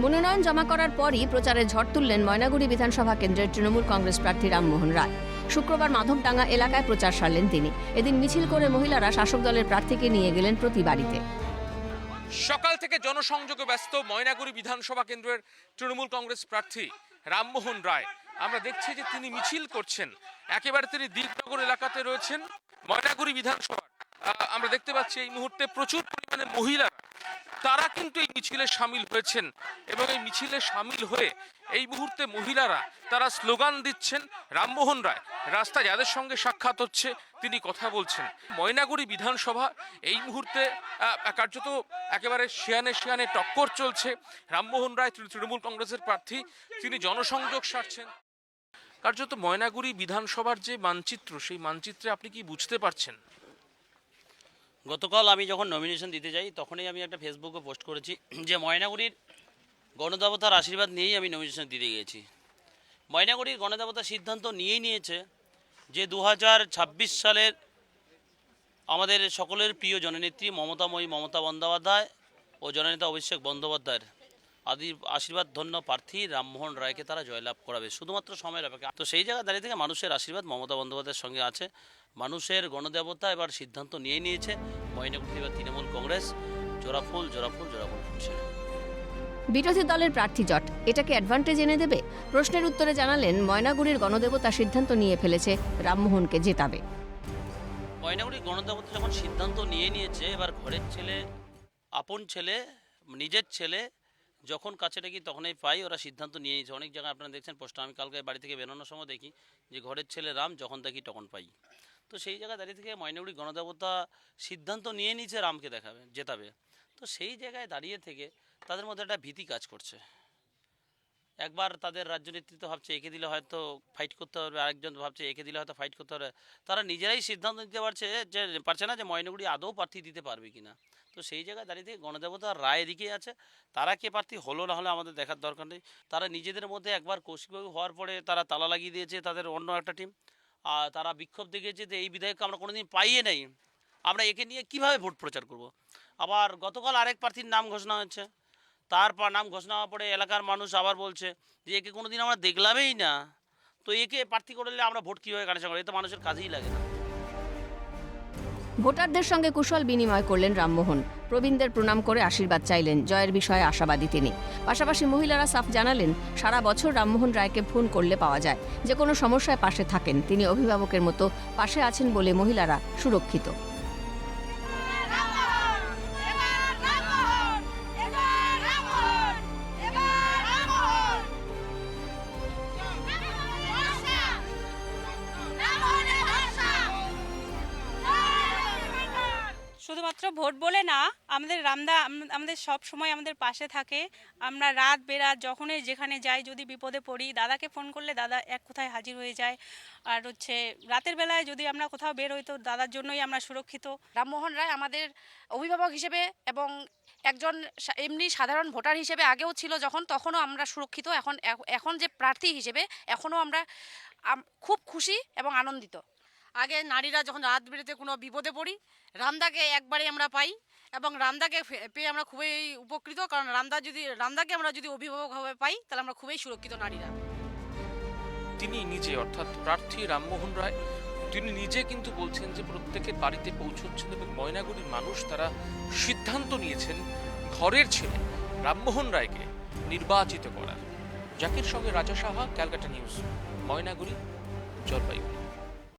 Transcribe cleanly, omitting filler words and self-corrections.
মনোনয়ন জমা করার পরই প্রচারে ঝড় তুললেন ময়নাগুড়ি বিধানসভা কেন্দ্রের তৃণমূল কংগ্রেস প্রার্থী রামমোহন রায়। শুক্রবার মাধবডাঙ্গা এলাকায় প্রচার সারলেন তিনি। এদিন মিছিল করে মহিলারা শাসক দলের প্রার্থীকে নিয়ে গেলেন প্রতি বাড়িতে। সকাল থেকে জনসংযোগে ব্যস্ত ময়নাগুড়ি বিধানসভা কেন্দ্রের তৃণমূল কংগ্রেস প্রার্থী রামমোহন রায়। আমরা দেখছি যে তিনি মিছিল করছেন, একেবারে তিনি দীপনগর এলাকাতে রয়েছেন ময়নাগুড়ি বিধানসভা। আমরা দেখতে পাচ্ছি এই মুহূর্তে প্রচুর পরিমাণে মহিলারা তারা কিন্তু এই মিছিলে সামিল হয়েছেন এবং এই মিছিলে সামিল হয়ে এই মুহূর্তে মহিলারা তারা স্লোগান দিচ্ছেন। রামমোহন রায় রাস্তায় যাদের সঙ্গে সাক্ষাৎ হচ্ছে তিনি কথা বলছেন। ময়নাগুড়ি বিধানসভা এই মুহূর্তে কার্যত একেবারে শিয়ানে টক্কর চলছে। রামমোহন রায় তৃণমূল কংগ্রেসের প্রার্থী, তিনি জনসংযোগ সারছেন। কার্যত ময়নাগুড়ি বিধানসভার যে মানচিত্র, সেই মানচিত্রে আপনি কি বুঝতে পারছেন? গতকাল আমি যখন নমিনেশন দিতে যাই তখনই আমি একটা ফেসবুকে পোস্ট করেছি যে ময়নাগুড়ির গণদেবতার আশীর্বাদ নিয়েই আমি নমিনেশন দিতে গিয়েছি। ময়নাগুড়ির গণদেবতার সিদ্ধান্ত নিয়েই নিয়েছে যে 2026 সালের আমাদের সকলের প্রিয় জননেত্রী মমতা বন্দ্যোপাধ্যায় ও জননেতা অভিষেক বন্দ্যোপাধ্যায়ের আশীর্বাদ ধন্য প্রার্থী রামমোহন রায়কে তারা জয়লাভ করাবে, শুধুমাত্র সময়ের অপেক্ষা। তো সেই জায়গায় দাঁড়িয়ে থেকে মানুষের আশীর্বাদ মমতা বন্দ্যোপাধ্যায়ের সঙ্গে আছে। মানুষের গণদেবতা এবার সিদ্ধান্ত নিয়ে নিয়েছে ময়নাগুড়ি এবার তৃণমূল কংগ্রেস জোড়াফুল ফুটছে। বিরোধী দলের প্রার্থী জট এটাকে অ্যাডভান্টেজ এনে দেবে? প্রশ্নের উত্তরে জানালেন ময়নাগুড়ির গণদেবতা সিদ্ধান্ত নিয়ে ফেলেছে রামমোহনকে জেতাবে। ময়নাগুড়ির গণদেবতা যখন সিদ্ধান্ত নিয়ে নিয়েছে, এবার ঘরের ছেলে, আপন ছেলে, নিজের ছেলে যখন কাছে ডাকি তখনই পাই, ওরা সিদ্ধান্ত নিয়ে নিয়েছে। অনেক জায়গায় আপনারা দেখছেন পোস্টার, আমি কালকে বাড়ি থেকে বেরোনোর সময় দেখি যে ঘরের ছেলে রাম, যখন দেখি তখন পাই। তো সেই জায়গায় দাঁড়িয়ে থেকে ময়নাগুড়ি গণদেবতা সিদ্ধান্ত নিয়ে নিয়েছে রামকে জেতাবে। তো সেই জায়গায় দাঁড়িয়ে থেকে তাদের মধ্যে একটা ভীতি কাজ করছে। একবার তাদের রাজ্য নেতৃত্ব ভাবছে একে দিলে হয়তো ফাইট করতে পারবে, আরেকজন ভাবছে একে দিলে হয়তো ফাইট করতে পারবে। তারা নিজেরাই সিদ্ধান্ত নিতে পারছে না যে ময়নাগুড়ি আদৌ প্রার্থী দিতে পারবে কিনা। তো সেই জায়গায় দাঁড়িয়ে থেকে গণদেবতার রায় এদিকেই আছে। তারা কে প্রার্থী হলো না হলে আমাদের দেখার দরকার নেই। তারা নিজেদের মধ্যে একবার কৌশিকবাবু হওয়ার পরে তারা তালা লাগিয়ে দিয়েছে তাদের অন্য একটা টিম। আর তারা বিক্ষোভ দেখিয়েছে যে এই বিধায়ককে আমরা কোনোদিন পাইয়ে নেই, আমরা একে নিয়ে কিভাবে ভোট প্রচার করব। আবার গতকাল আরেক প্রার্থীর নাম ঘোষণা হয়েছে, তারপর নাম ঘোষণা হওয়ার পরে এলাকার মানুষ আবার বলছে যে একে কোনোদিন আমরা দেখলামই না, তো একে প্রার্থী করলে আমরা ভোট কীভাবে কানেকশন করি? এ তো মানুষের কাজেই লাগে না। ভোটারদের সঙ্গে কুশল বিনিময় করলেন রামমোহন। প্রবীণদের প্রণাম করে আশীর্বাদ চাইলেন। জয়ের বিষয়ে আশাবাদী তিনি। পাশাপাশি মহিলারা সাফ জানালেন সারা বছর রামমোহন রায়কে ফোন করলে পাওয়া যায়, যে কোনো সমস্যায় পাশে থাকেন তিনি। অভিভাবকের মতো পাশে আছেন বলে মহিলারা সুরক্ষিত। শুধুমাত্র ভোট বলে না, আমাদের রামদা আমাদের সব সময় আমাদের পাশে থাকে। আমরা রাত বেরাত যখনই যেখানে যাই, যদি বিপদে পড়ি দাদাকে ফোন করলে দাদা এক কোথায় হাজির হয়ে যায়। আর রাতের বেলায় যদি আমরা কোথাও বের হই তো দাদার জন্যই আমরা সুরক্ষিত। রামমোহন রায় আমাদের অভিভাবক হিসেবে এবং একজন এমনি সাধারণ ভোটার হিসেবে আগেও ছিল যখন, তখনও আমরা সুরক্ষিত। এখন যে প্রার্থী হিসেবে এখনও আমরা খুব খুশি এবং আনন্দিত। আগে নারীরা যখন রাত বেরোতে কোনো বিপদে পড়ি, রামদাকে একবারে আমরা পাই এবং রামদাকে পেয়ে আমরা খুবই উপকৃত। কারণ রামদাকে আমরা যদি অভিভাবকভাবে পাই তাহলে আমরা খুবই সুরক্ষিত নারীরা। তিনি নিজে অর্থাৎ প্রার্থী রামমোহন রায় তিনি নিজে কিন্তু বলছেন যে প্রত্যেকের বাড়িতে পৌঁছচ্ছেন এবং ময়নাগুড়ির মানুষ তারা সিদ্ধান্ত নিয়েছেন ঘরের ছেলে রামমোহন রায়কে নির্বাচিত করার। জাকির সঙ্গে রাজা সাহা, ক্যালকাটা নিউজ, ময়নাগুড়ি, জলপাইগুড়ি।